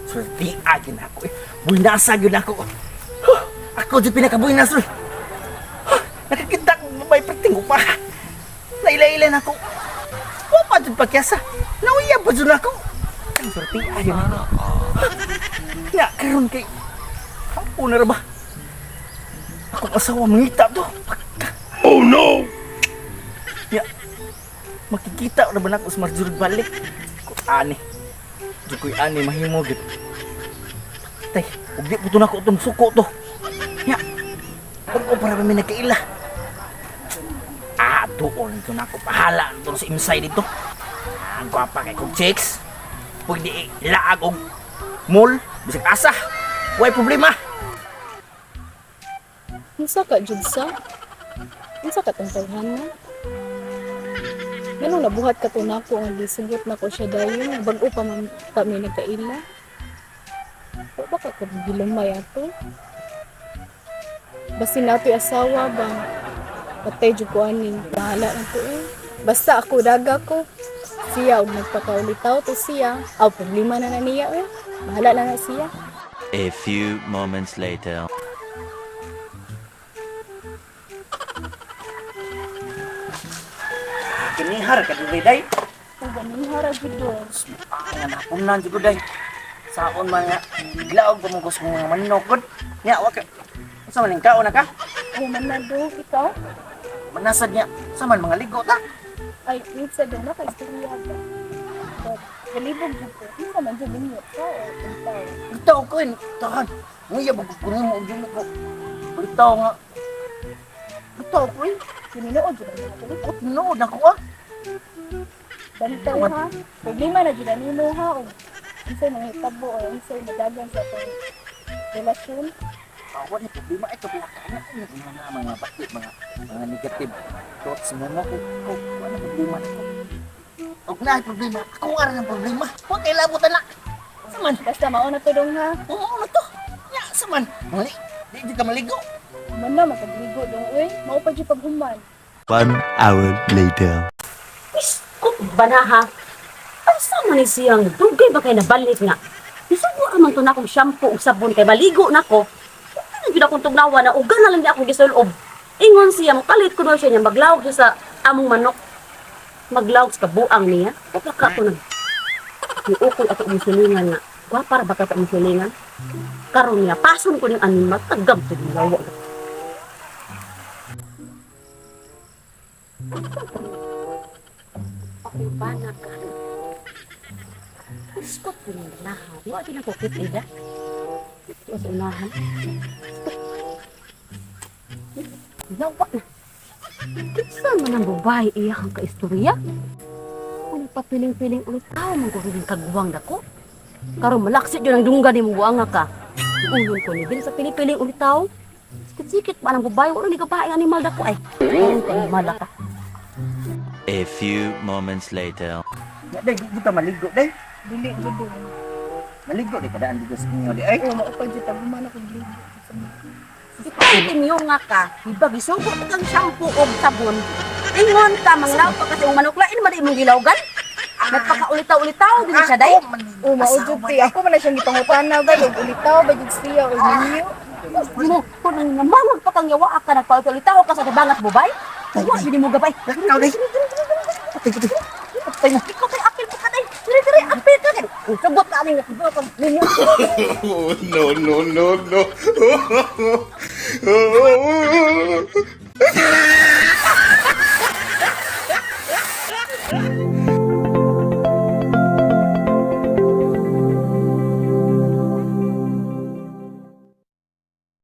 Swerte agin ako eh. Buinasa yun ako. Ako dyan pinakabuinas ron. Nakakita akong babay perting pa. Naila-ila na ako. Wapa dyan pakyasa. Nauya pa dyan ako. Ang swerte agin ako. Nga karoon kay... Hapo na ba? Akong asawa mangita to. Oh no! Ya, makikita na ba na ako sa Marjorie balik? Kung ani. Di ko'y ani mahimo gid. Tay, huwag di po ito na ko itong suko to. Ya, huwag ko para may nagkaila. Doon ito na ako pahala doon sa imsay dito. Ang gwapa kay kong chicks. Pwede ilaag og mall, bisag asa. Huwag problema. Unsa ka jud sa? Unsa ka tong tawhan na? Ganun nabuhat ka to nako nga gisugot nako siya dayon bag-o pa man kami nagkaila. Wa ba ka gilamay ato? Basin nato asawa bang patay jud ko aning bahala na to eh. Basta ako daga ko. Siya og nagpakaulitaw to siya. Aw problema na niya eh. Bahala na siya. A few moments later. Kinihar ka dito, day. Ang ganun hara jud do. Ang napunan dito, day. Saon man nga, glaog pa mo gusto mga manok, good. Nga, wag ka. Sa maning kao na ka? Ay man na do ikaw. Manasad niya. Sa man mga ligo, ta? Ay minsa do na kay istorya ba. But galibog jud ko. Isa man jud ninyo ka o ikaw. Ito ko yun. Tahan. Nguya, bagkukunin mo. Diyan ako. Ito nga. Ito ko yun. Sininood jud ang mga tuloy. Nood ako, ah. Bantaw ha. Problema na jud nimo ha. O unsay mga hitabo o unsay madagan sa atong relasyon. Wala ni problema. Ito, pinakanya ko yung mga bakit, mga negative thoughts mo mo. Wala problema ako. Huwag na problema. Ako nga rin ang problema. Huwag kay labutan na. Saman. Basta mauna to dong ha. Oo, ano to? Ya, saman. Mali. Di ka maligo. Man na makagligo dong uy. Mao pa jud paghuman. 1 hour later. Iskot ba na ha? Ay, saan man siyang dugay ba kayo nabalik nga? Isugo naman to na akong shampoo o sabon kay maligo na ko. Ano yun akong tugnawa na ugan na lang di akong gisulob. Ingon siya, makalit ko doon siya niya, maglawag siya sa among manok. Maglawag sa kabuang niya. Kapag ka ito nag... Iukoy ato ang silingan nga. Para baka ka ang silingan. Karon niya, pason ko ng animal, tagam to ng lawa. Ako ba na ka? Iskot ko ng lahat. Wala din ako kitida. Ito sa unahan. Lawa na. Saan man ang babae iyakang kaistorya? Ano pa piling-piling ulit tao man ko rin kagwang dako? Karon malaksit yun ang dungga ni mo buanga ka. Ulun ko ni din sa piling-piling ulit tao. Sikit-sikit pa ng babae. Wala ni kabae animal dako ay. Ayun ka animal ka. A few moments later. Ya, day, di ka maligo, day. Dili jud do. Maligo, di kadaan dito sa inyo, di. Ay, O mao pa jud paghuman ako gligo. Ikaw timyo nga ka. Iba gisugod kang shampoo o sabon. Ingon ka manglaw pa kasi ang manukla in mali mong gilawgan. Nagpakaulitaw-ulitaw din siya day. O mao jud ti ako man na siyang gipangutana ba og ulitaw ba jud siya o ninyo. Mo ko nang namangod pa kang yawa ka nagpakaulitaw ka sa tabangat bubay. Wa di mo gabay. ikaw, day. Patay mo. Ikaw kay apil pa ka day. Dire-dire apil ka day. Sabot ka ning ninyo. Oh, no, no, no, no.